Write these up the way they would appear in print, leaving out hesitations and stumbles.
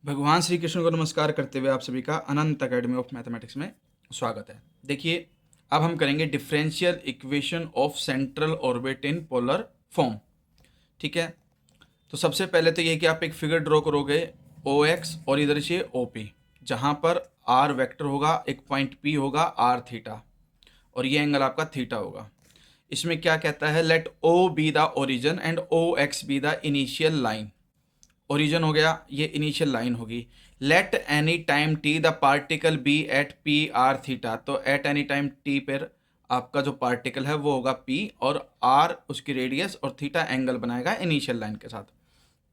भगवान श्री कृष्ण को नमस्कार करते हुए आप सभी का अनंत अकेडमी ऑफ मैथमेटिक्स में स्वागत है। देखिए, अब हम करेंगे differential equation of central orbit in polar form. ठीक है, तो सबसे पहले तो ये कि आप एक फिगर ड्रॉ करोगे ओ एक्स और इधर से ओ पी, जहाँ पर आर वेक्टर होगा, एक पॉइंट पी होगा आर थीटा, और ये एंगल आपका थीटा होगा। इसमें क्या कहता है, let O be the origin and O X be the initial line. Origin हो गया, ये इनिशियल लाइन होगी। Let any time T the particle be at P R theta, तो एट एनी टाइम टी पर आपका जो पार्टिकल है वो होगा पी, और आर उसकी रेडियस और थीटा एंगल बनाएगा इनिशियल लाइन के साथ।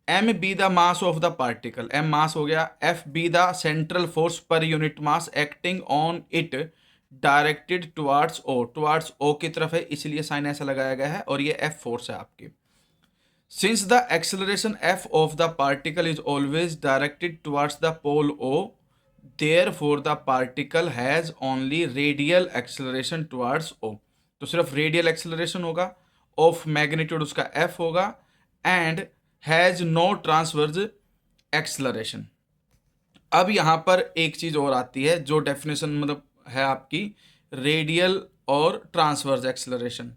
M be the mass of the particle, m mass हो गया। F be the central force per unit mass acting on it directed towards O की तरफ है, इसलिए साइन ऐसा लगाया गया है, और ये एफ फोर्स है आपकी। Since the acceleration f of the particle is always directed towards the pole O, therefore the particle has only radial acceleration towards O. तो सिर्फ radial acceleration होगा, of magnitude उसका f होगा, and has no transverse acceleration. अब यहाँ पर एक चीज और आती है जो डेफिनेशन मतलब है आपकी रेडियल और ट्रांसवर्स एक्सेलरेशन,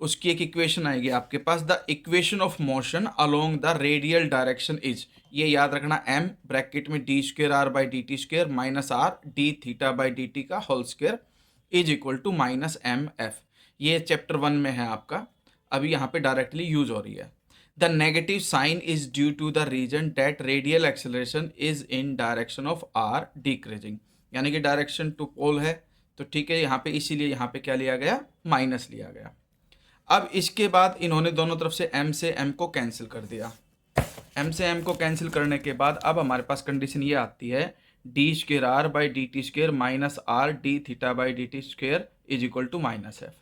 उसकी एक इक्वेशन आएगी आपके पास। The equation of motion along the radial direction is, ये याद रखना, एम ब्रैकेट में d square are by D T square minus r d theta by D t का whole square is equal to minus m F. ये chapter 1 में है आपका, अभी यहाँ पे डायरेक्टली यूज हो रही है। The negative sign is due to the reason that radial acceleration is in direction of R decreasing, यानी कि डायरेक्शन टू पोल है, तो ठीक है, यहाँ पे इसीलिए यहाँ पे क्या लिया गया, माइनस लिया गया। अब इसके बाद इन्होंने दोनों तरफ से m से m को कैंसिल कर दिया। m से m को कैंसिल करने के बाद अब हमारे पास कंडीशन ये आती है, d square are by D T square minus r d theta by D T square is equal to minus F.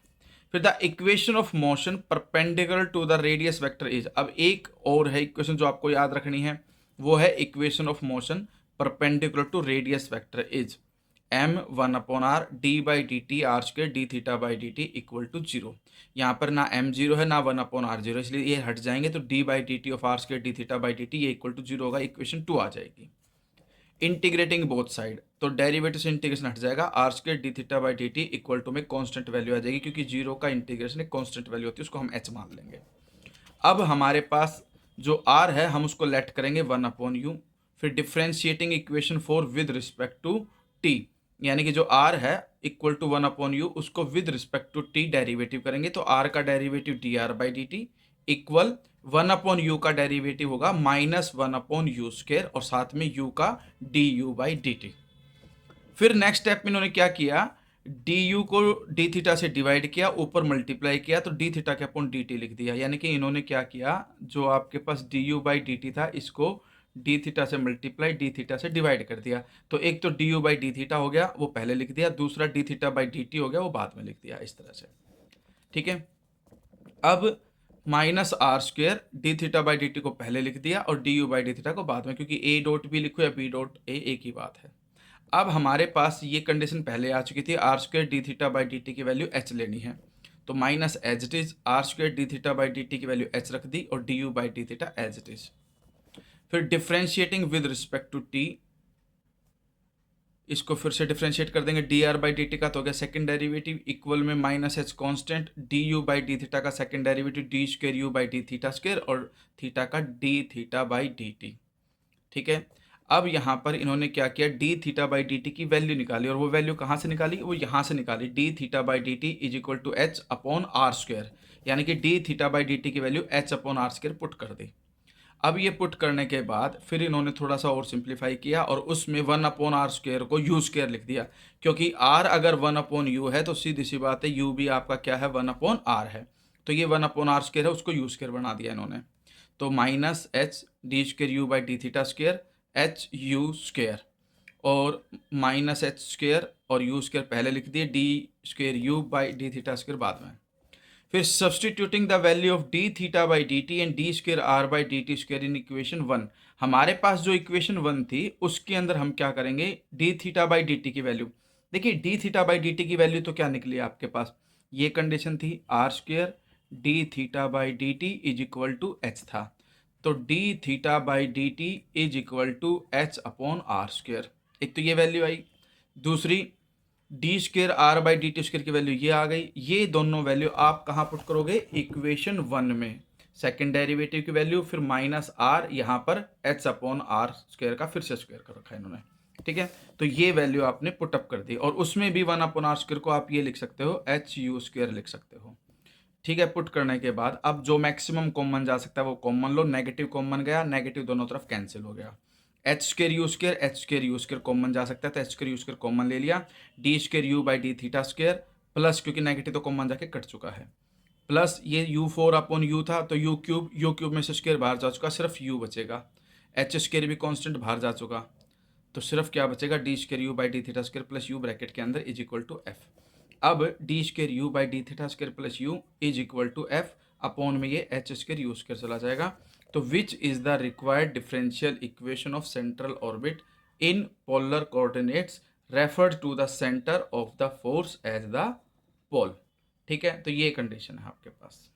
फिर the equation of motion perpendicular to the radius vector is, अब एक और है equation जो आपको याद रखनी है, वो है equation of motion perpendicular to radius vector is M one upon R D by D T R square D theta by D T equal to zero. यहाँ पर ना एम जीरो है ना वन अपॉन आर जीरो, इसलिए ये हट जाएंगे, तो D by D T of R square D theta by D T ये इक्वल टू जीरो होगा, इक्वेशन 2 आ जाएगी। इंटीग्रेटिंग बोथ साइड, तो डेरिवेटिव से इंटीग्रेशन हट जाएगा, R square D theta by D T equal to में कॉन्स्टेंट वैल्यू आ जाएगी, क्योंकि जीरो का इंटीग्रेशन एक कॉन्स्टेंट वैल्यू होती है, उसको हम एच मान लेंगे। अब हमारे पास जो आर है हम उसको लेट करेंगे वन अपॉन यू, फिर differentiating equation for with respect to t, यानी कि जो आर है equal to one upon u, उसको with respect to t derivative करेंगे, तो आर का derivative d r by D T equal one upon u का डेरिवेटिव होगा minus one upon u square, और साथ में यू का d you by D t. फिर नेक्स्ट स्टेप में इन्होंने क्या किया, डी यू को डी थीटा से डिवाइड किया, ऊपर मल्टीप्लाई किया, तो डी थीटा के अपॉन डी टी लिख दिया, यानी कि इन्होंने क्या किया, जो आपके पास d you by D t था इसको डी थीटा से मल्टीप्लाई डी थीटा से डिवाइड कर दिया, तो एक तो d you by D theta हो गया वो पहले लिख दिया, दूसरा d theta by D t हो गया वो बाद में लिख दिया, इस तरह से। ठीक है, अब minus R square D theta by D T को पहले लिख दिया और D you by D theta को बाद में, क्योंकि ए डॉट बी लिखो या बी डॉट ए एक ही बात है। अब हमारे पास ये कंडीशन पहले आ चुकी थी, are square D theta by D T की वैल्यू एच लेनी है, तो minus as it is r square D theta by D T की वैल्यू एच रख दी और D you by D theta as it is. फिर differentiating with respect to t, इसको फिर से डिफ्रेंशिएट कर देंगे, d r by D t का तो हो गया सेकंड डेरिवेटिव इक्वल में minus h constant, D you by D theta का second derivative d square u by D theta square और थीटा का d theta by D t. ठीक है, अब यहाँ पर इन्होंने क्या किया, d theta by D T की वैल्यू निकाली, और वो वैल्यू कहाँ से निकाली, वो यहाँ से निकाली, d theta by D T is equal to H upon are square, यानी कि d theta by D T की value h upon are square put कर दी। अब ये पुट करने के बाद फिर इन्होंने थोड़ा सा और सिंप्लीफाई किया और उसमें वन अपॉन आर स्क्वेयर को यू स्क्वेयर लिख दिया, क्योंकि आर अगर वन अपॉन यू है तो सीधी सी बात है यू भी आपका क्या है, वन अपॉन आर है, तो ये वन अपॉन आर स्क्वेयर है उसको यू स्क्वेयर बना दिया इन्होंने, तो minus H D square u by D theta square H U square और माइनस एच स्क्वेयर और यू स्क्वेयर पहले लिख दिए, D square u by D theta square बाद में। फिर substituting the value of D theta by D T and D square are by D T square in equation 1, हमारे पास जो equation 1 थी उसके अंदर हम क्या करेंगे, D theta by D T की वैल्यू, देखिए D theta by D T की वैल्यू तो क्या निकली आपके पास, ये कंडीशन थी are square D theta by D T is equal to H था, तो D theta by D T is equal to H upon are square. एक तो ये वैल्यू आई, दूसरी D square are by D T square की value ये आ गई। ये दोनों वैल्यू आप कहाँ पुट करोगे, इक्वेशन 1 में, सेकेंड डेरिवेटिव की वैल्यू, फिर माइनस आर, यहाँ पर एच अपॉन आर स्क्वेयर का फिर से स्क्वेयर कर रखा है इन्होंने, ठीक है। तो ये वैल्यू आपने पुटअप कर दी, और उसमें भी 1 अपॉन आर स्क्वेयर को आप ये लिख सकते हो एच यू स्क्वेयर लिख सकते हो, ठीक है। पुट करने के बाद अब जो मैक्सिमम कॉमन जा सकता है वो कॉमन लो, नेगेटिव कॉमन गया, नेगेटिव दोनों तरफ कैंसिल हो गया। H square u square, H square u square common जा सकता है, तो H square u square common ले लिया, D square u by D theta square plus, क्योंकि नेगेटिव तो कॉमन जाके कट चुका है, प्लस ये यू फोर अपॉन यू था तो यू क्यूब में से स्क्वेयर बाहर जा चुका, सिर्फ यू बचेगा, एच स्क्वेयर भी कॉन्स्टेंट बाहर जा चुका, तो सिर्फ क्या बचेगा, d square u by D theta square plus u bracket के अंदर इज इक्वल टू एफ। अब d square u by D theta square plus u is equal to f, upon में ये एच स्क्वेयर यू स्क्वेयर चला जाएगा। तो which is the required differential equation of central orbit in polar coordinates referred to the centre of the force as the pole, ठीक है। तो ये condition है आपके पास।